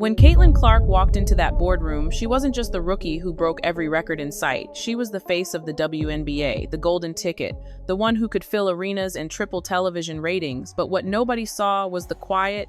When Caitlin Clark walked into that boardroom, she wasn't just the rookie who broke every record in sight. She was the face of the WNBA, the golden ticket, the one who could fill arenas and triple television ratings. But what nobody saw was the quiet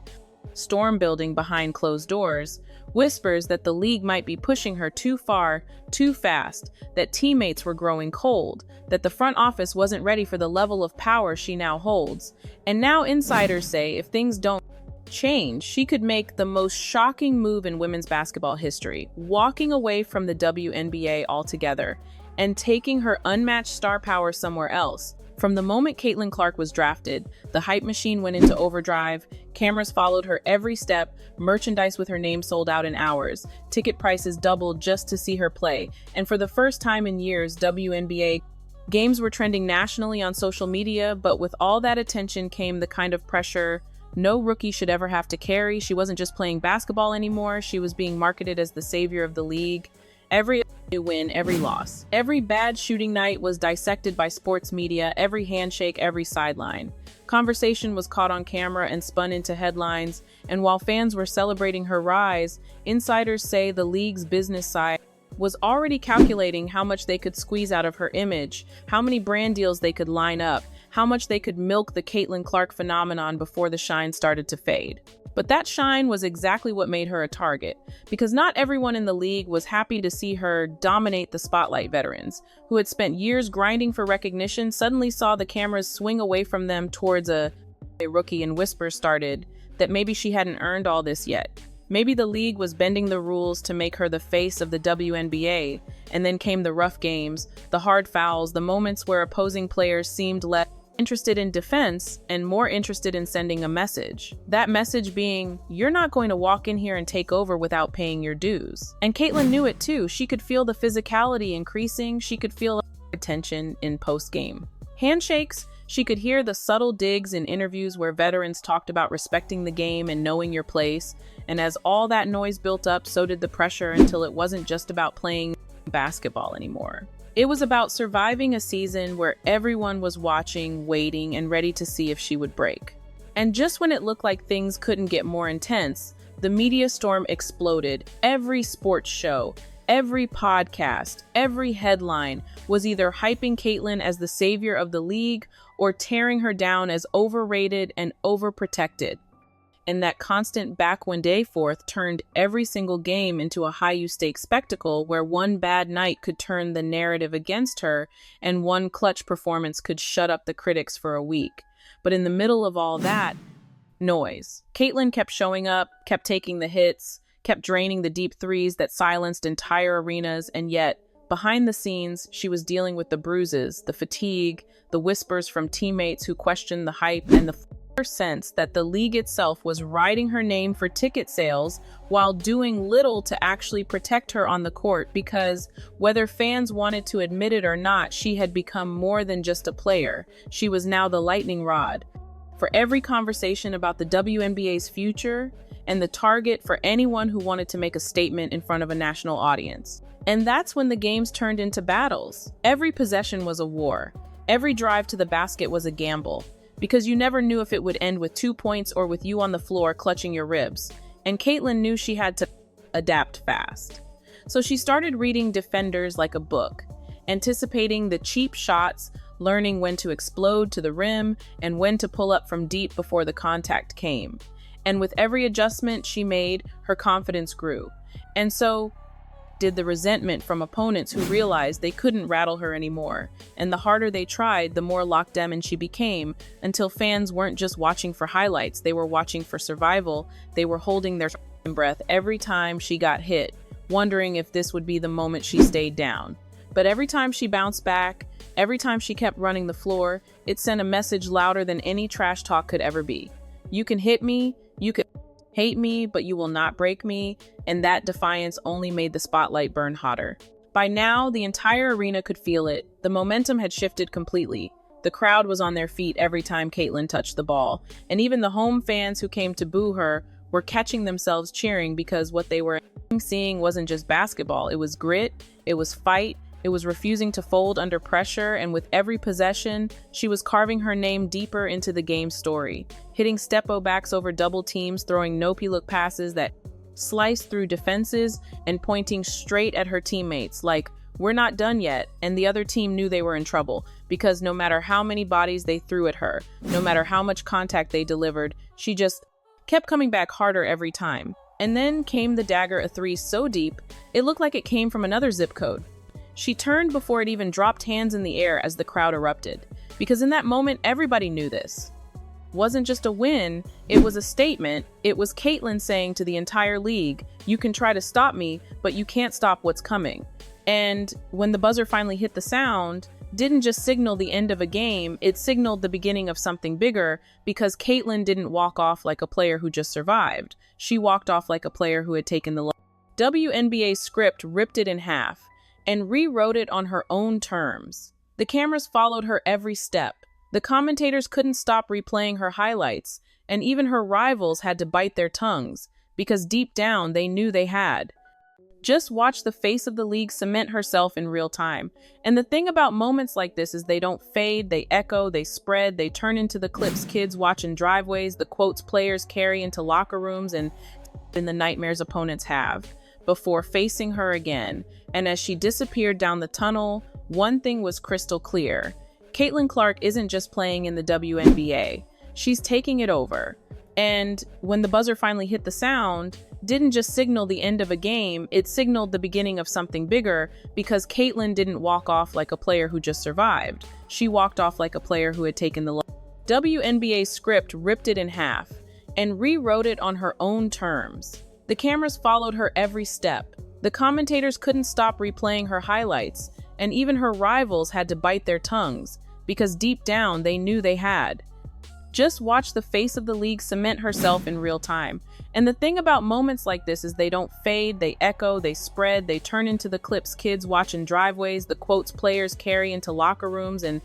storm building behind closed doors, whispers that the league might be pushing her too far, too fast, that teammates were growing cold, that the front office wasn't ready for the level of power she now holds. And now insiders say if things don't change, she could make the most shocking move in women's basketball history, walking away from the WNBA altogether and taking her unmatched star power somewhere else. From the moment Caitlin Clark was drafted, the hype machine went into overdrive, cameras followed her every step, merchandise with her name sold out in hours, ticket prices doubled just to see her play, and for the first time in years, WNBA games were trending nationally on social media, but with all that attention came the kind of pressure no rookie should ever have to carry. She wasn't just playing basketball anymore, she was being marketed as the savior of the league. Every win, every loss, every bad shooting night was dissected by sports media, every handshake, every sideline. Conversation was caught on camera and spun into headlines, and while fans were celebrating her rise, insiders say the league's business side was already calculating how much they could squeeze out of her image, how many brand deals they could line up, how much they could milk the Caitlin Clark phenomenon before the shine started to fade. But that shine was exactly what made her a target, because not everyone in the league was happy to see her dominate the spotlight. Veterans, who had spent years grinding for recognition, suddenly saw the cameras swing away from them towards a rookie, and whispers started that maybe she hadn't earned all this yet. Maybe the league was bending the rules to make her the face of the WNBA, and then came the rough games, the hard fouls, the moments where opposing players seemed less interested in defense and more interested in sending a message. That message being, you're not going to walk in here and take over without paying your dues. And Caitlin knew it too. She could feel the physicality increasing. She could feel tension in post-game handshakes. She could hear the subtle digs in interviews where veterans talked about respecting the game and knowing your place. And as all that noise built up, so did the pressure, until it wasn't just about playing basketball anymore. It was about surviving a season where everyone was watching, waiting, and ready to see if she would break. And just when it looked like things couldn't get more intense, the media storm exploded. Every sports show, every podcast, every headline was either hyping Caitlin as the savior of the league or tearing her down as overrated and overprotected. And that constant back and forth turned every single game into a high-stakes spectacle where one bad night could turn the narrative against her and one clutch performance could shut up the critics for a week. But in the middle of all that noise, Caitlin kept showing up, kept taking the hits, kept draining the deep threes that silenced entire arenas, and yet, behind the scenes, she was dealing with the bruises, the fatigue, the whispers from teammates who questioned the hype, and the sense that the league itself was writing her name for ticket sales while doing little to actually protect her on the court, because whether fans wanted to admit it or not, she had become more than just a player. She was now the lightning rod for every conversation about the WNBA's future and the target for anyone who wanted to make a statement in front of a national audience. And that's when the games turned into battles. Every possession was a war. Every drive to the basket was a gamble, because you never knew if it would end with 2 points or with you on the floor clutching your ribs. And Caitlin knew she had to adapt fast. So she started reading defenders like a book, anticipating the cheap shots, learning when to explode to the rim and when to pull up from deep before the contact came. And with every adjustment she made, her confidence grew. And so did the resentment from opponents who realized they couldn't rattle her anymore. And the harder they tried, the more locked in she became, until fans weren't just watching for highlights, they were watching for survival. They were holding their breath every time she got hit, wondering if this would be the moment she stayed down. But every time she bounced back, every time she kept running the floor, it sent a message louder than any trash talk could ever be. You can hit me, you can hate me, but you will not break me. And that defiance only made the spotlight burn hotter. By now, the entire arena could feel it. The momentum had shifted completely. The crowd was on their feet every time Caitlin touched the ball. And even the home fans who came to boo her were catching themselves cheering, because what they were seeing wasn't just basketball. It was grit, it was fight, it was refusing to fold under pressure, and with every possession, she was carving her name deeper into the game's story, hitting step-o-backs over double teams, throwing no-look passes that slice through defenses and pointing straight at her teammates like, "We're not done yet," and the other team knew they were in trouble because no matter how many bodies they threw at her, no matter how much contact they delivered, she just kept coming back harder every time. And then came the dagger, a three so deep, it looked like it came from another zip code. She turned before it even dropped hands in the air as the crowd erupted, because in that moment, everybody knew this wasn't just a win, it was a statement. It was Caitlin saying to the entire league, "You can try to stop me, but you can't stop what's coming." And when the buzzer finally hit the sound, didn't just signal the end of a game, it signaled the beginning of something bigger, because Caitlin didn't walk off like a player who just survived. She walked off like a player who had taken the WNBA script, ripped it in half, and rewrote it on her own terms. The cameras followed her every step. The commentators couldn't stop replaying her highlights, and even her rivals had to bite their tongues, because deep down they knew they had. Just watch the face of the league cement herself in real time. And the thing about moments like this is they don't fade, they echo, they spread, they turn into the clips kids watch in driveways, the quotes players carry into locker rooms, and in the nightmares opponents have before facing her again. And as she disappeared down the tunnel, one thing was crystal clear. Caitlin Clark isn't just playing in the WNBA, she's taking it over. And when the buzzer finally hit the sound, didn't just signal the end of a game, it signaled the beginning of something bigger, because Caitlin didn't walk off like a player who just survived. She walked off like a player who had taken the WNBA script, ripped it in half, and rewrote it on her own terms. The cameras followed her every step. The commentators couldn't stop replaying her highlights, and even her rivals had to bite their tongues, because deep down they knew they had. Just watch the face of the league cement herself in real time. And the thing about moments like this is they don't fade, they echo, they spread, they turn into the clips kids watch in driveways, the quotes players carry into locker rooms, and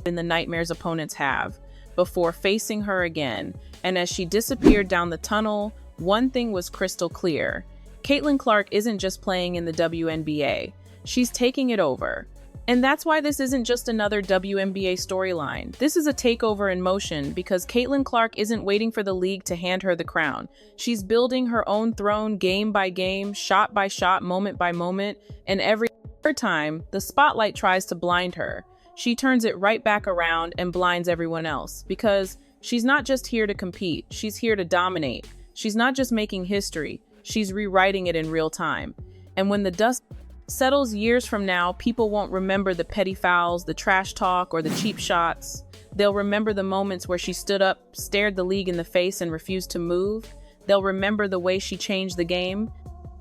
in the nightmares opponents have before facing her again. And as she disappeared down the tunnel, one thing was crystal clear. Caitlin Clark isn't just playing in the WNBA, she's taking it over. And that's why this isn't just another WNBA storyline. This is a takeover in motion, because Caitlin Clark isn't waiting for the league to hand her the crown. She's building her own throne game by game, shot by shot, moment by moment, and every time the spotlight tries to blind her, she turns it right back around and blinds everyone else, because she's not just here to compete, she's here to dominate. She's not just making history, she's rewriting it in real time. And when the dust settles years from now, people won't remember the petty fouls, the trash talk, or the cheap shots. They'll remember the moments where she stood up, stared the league in the face, and refused to move. They'll remember the way she changed the game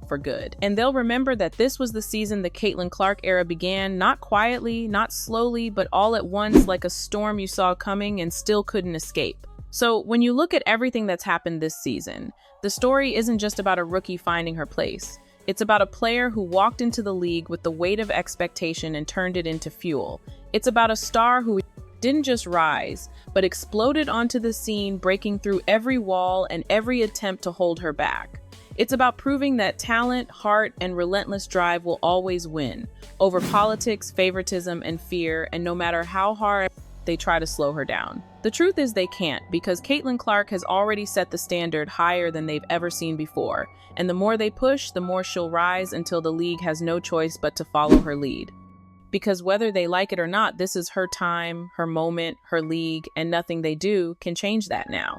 for good. And they'll remember that this was the season the Caitlin Clark era began, not quietly, not slowly, but all at once, like a storm you saw coming and still couldn't escape. So when you look at everything that's happened this season, the story isn't just about a rookie finding her place. It's about a player who walked into the league with the weight of expectation and turned it into fuel. It's about a star who didn't just rise, but exploded onto the scene, breaking through every wall and every attempt to hold her back. It's about proving that talent, heart, and relentless drive will always win over politics, favoritism, and fear, and no matter how hard they try to slow her down. The truth is they can't, because Caitlin Clark has already set the standard higher than they've ever seen before, and the more they push, the more she'll rise until the league has no choice but to follow her lead. Because whether they like it or not, this is her time, her moment, her league, and nothing they do can change that now.